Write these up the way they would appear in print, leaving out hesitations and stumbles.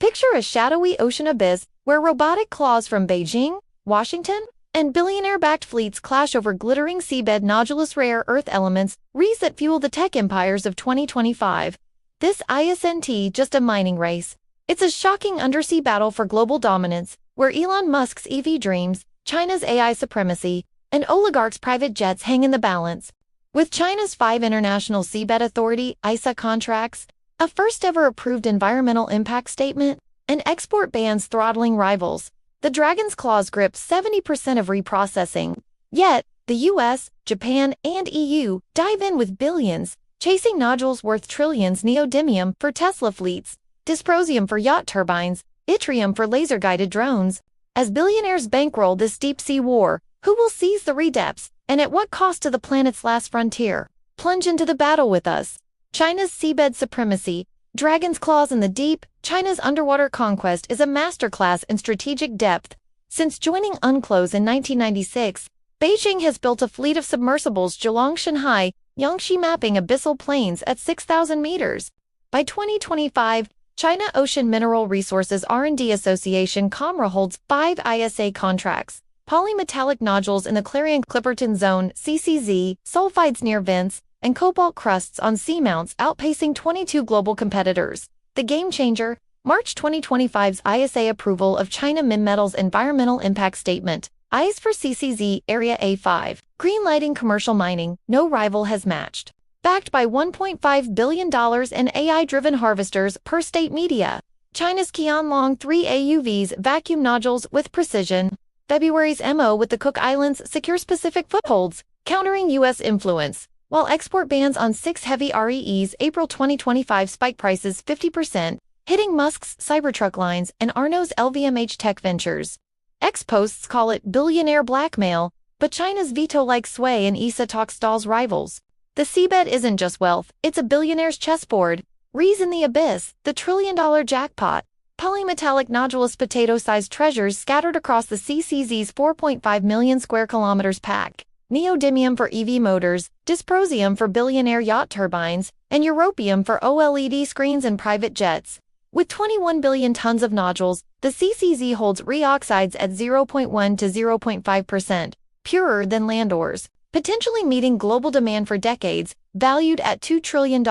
Picture a shadowy ocean abyss where robotic claws from Beijing, Washington, and billionaire-backed fleets clash over glittering seabed nodulous rare earth elements, REEs that fuel the tech empires of 2025. This isn't just a mining race. It's a shocking undersea battle for global dominance, where Elon Musk's EV dreams, China's AI supremacy, and oligarchs' private jets hang in the balance. With China's 5 International Seabed Authority (ISA) contracts, a first-ever approved environmental impact statement, and export bans throttling rivals, the dragon's claws grip 70% of reprocessing. Yet, the US, Japan, and EU dive in with billions, chasing nodules worth trillions: neodymium for Tesla fleets, dysprosium for yacht turbines, yttrium for laser-guided drones. As billionaires bankroll this deep-sea war, who will seize the REE depths, and at what cost to the planet's last frontier? Plunge into the battle with us. China's seabed supremacy, dragon's claws in the deep. China's underwater conquest is a masterclass in strategic depth. Since joining UNCLOS in 1996, Beijing has built a fleet of submersibles Zhejiang-Shanghai, Yangtze mapping abyssal plains at 6,000 meters. By 2025, China Ocean Mineral Resources R&D Association (COMRA) holds 5 ISA contracts. Polymetallic nodules in the Clarion-Clipperton Zone (CCZ), sulfides near vents, and cobalt crusts on seamounts outpacing 22 global competitors. The game changer, March 2025's ISA approval of China Minmetals Environmental Impact Statement, EIS for CCZ Area A5. Greenlighting commercial mining, no rival has matched. Backed by $1.5 billion in AI-driven harvesters per state media. China's Qianlong 3 AUVs vacuum nodules with precision. February's MO with the Cook Islands secures Pacific footholds, countering U.S. influence. While export bans on 6 heavy REEs April 2025 spike prices 50%, hitting Musk's Cybertruck lines and Arnault's LVMH tech ventures. Ex-posts call it billionaire blackmail, but China's veto-like sway in ISA talks stalls rivals. The seabed isn't just wealth, it's a billionaire's chessboard. REEs in the abyss, the trillion-dollar jackpot. Polymetallic nodulous potato-sized treasures scattered across the CCZ's 4.5 million square kilometers pack. Neodymium for EV motors, dysprosium for billionaire yacht turbines, and europium for OLED screens and private jets. With 21 billion tons of nodules, the CCZ holds REE oxides at 0.1 to 0.5%, purer than land ores, potentially meeting global demand for decades, valued at $2 trillion.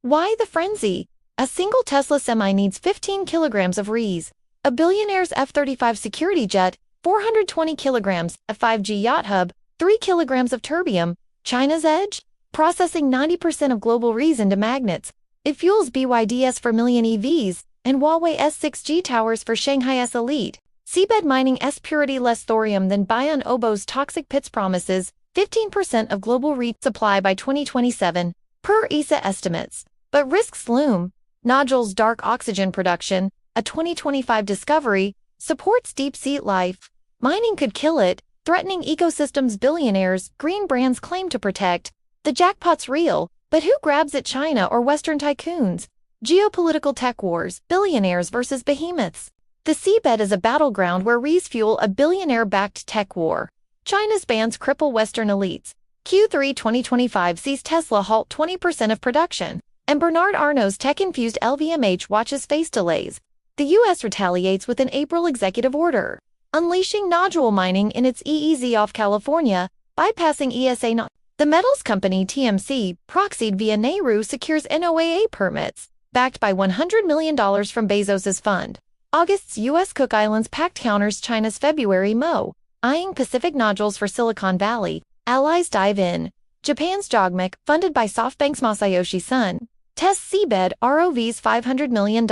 Why the frenzy? A single Tesla semi needs 15 kilograms of REEs. A billionaire's F-35 security jet, 420 kilograms. A 5G yacht hub, 3 kilograms of terbium. China's edge? Processing 90% of global REEs into magnets. It fuels BYD's for million EVs, and Huawei S6G towers for Shanghai's elite. Seabed mining S purity less thorium than Bayan Obo's toxic pits promises, 15% of global REE supply by 2027, per ISA estimates. But risks loom. Nodules' dark oxygen production, a 2025 discovery, supports deep-sea life. Mining could kill it, threatening ecosystems billionaires' green brands claim to protect. The jackpot's real, but who grabs it? China or Western tycoons? Geopolitical tech wars, billionaires versus behemoths. The seabed is a battleground where REEs fuel a billionaire-backed tech war. China's bans cripple Western elites. Q3 2025 sees Tesla halt 20% of production. And Bernard Arnault's tech-infused LVMH watches face delays. The U.S. retaliates with an April executive order, unleashing nodule mining in its EEZ off California, bypassing ESA. The metals company TMC, proxied via Nehru, secures NOAA permits, backed by $100 million from Bezos's fund. August's U.S. Cook Islands pact counters China's February MO, eyeing Pacific nodules for Silicon Valley. Allies dive in. Japan's JOGMEC, funded by SoftBank's Masayoshi Son, tests seabed ROVs $500 million,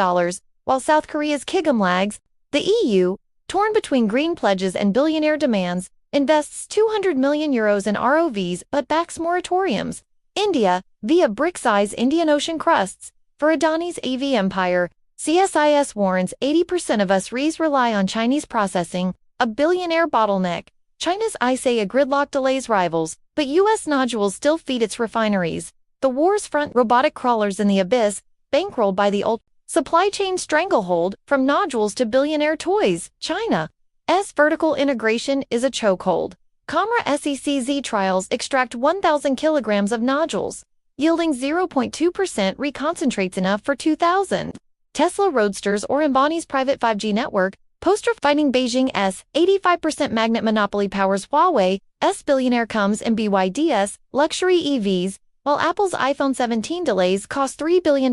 while South Korea's Kigam lags. The EU, torn between green pledges and billionaire demands, invests €200 million in ROVs but backs moratoriums. India, via BRICS-eyes Indian Ocean crusts. For Adani's AV empire, CSIS warns 80% of us REEs rely on Chinese processing, a billionaire bottleneck. China's ISA gridlock delays rivals, but U.S. nodules still feed its refineries. The war's front, robotic crawlers in the abyss, bankrolled by the old supply chain stranglehold, from nodules to billionaire toys. China's vertical integration is a chokehold. COMRA SECZ trials extract 1,000 kilograms of nodules, yielding 0.2% REE concentrates enough for 2,000 Tesla Roadsters or Ambani's private 5G network, poster fighting Beijing's 85% magnet monopoly powers Huawei's billionaire comes in BYD's luxury EVs, while Apple's iPhone 17 delays cost $3 billion,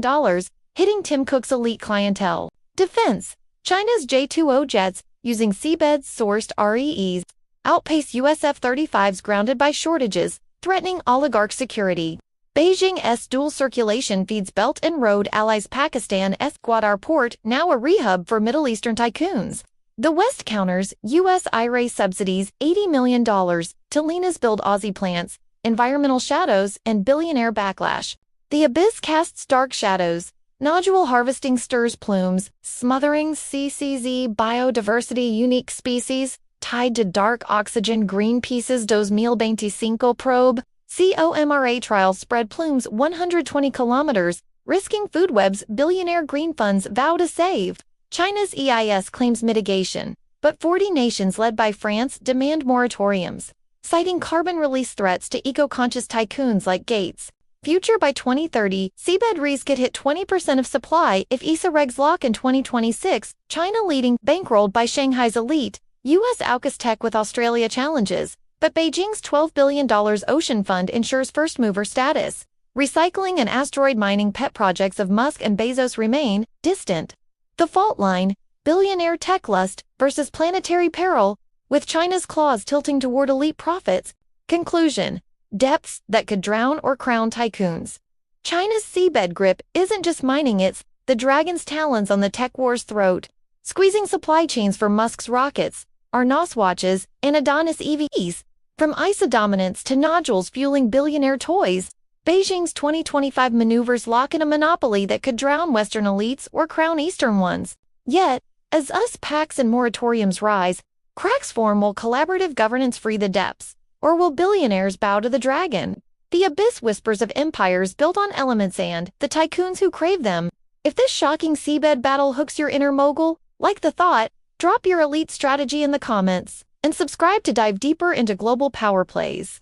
hitting Tim Cook's elite clientele. Defense. China's J-20 jets, using Seabed-sourced REEs, outpace US F-35s grounded by shortages, threatening oligarch security. Beijing's dual circulation feeds Belt and Road allies Pakistan's Gwadar port, now a rehab for Middle Eastern tycoons. The West counters US IRA subsidies $80 million to Lena's build Aussie plants, environmental shadows, and billionaire backlash. The abyss casts dark shadows. Nodule harvesting stirs plumes, smothering CCZ biodiversity unique species, tied to dark oxygen Greenpeace's 2025 probe. COMRA trial spread plumes 120 kilometers, risking food webs billionaire green funds vow to save. China's EIS claims mitigation, but 40 nations led by France demand moratoriums, citing carbon release threats to eco-conscious tycoons like Gates. Future by 2030, Seabed REEs could hit 20% of supply if ESA regs lock in 2026, China leading, bankrolled by Shanghai's elite, US AUKUS tech with Australia challenges, but Beijing's $12 billion ocean fund ensures first-mover status. Recycling and asteroid mining pet projects of Musk and Bezos remain distant. The fault line, billionaire tech lust versus planetary peril, with China's claws tilting toward elite profits. Conclusion. Depths that could drown or crown tycoons. China's seabed grip isn't just mining, it's the dragon's talons on the tech war's throat, squeezing supply chains for Musk's rockets, Arnault watches, and Adonis EVs. From ISA dominance to nodules fueling billionaire toys, Beijing's 2025 maneuvers lock in a monopoly that could drown Western elites or crown Eastern ones. Yet, as US pacts and moratoriums rise, cracks form. Will collaborative governance free the depths? Or will billionaires bow to the dragon? The abyss whispers of empires built on elements and the tycoons who crave them. If this shocking seabed battle hooks your inner mogul, like the thought, drop your elite strategy in the comments and subscribe to dive deeper into global power plays.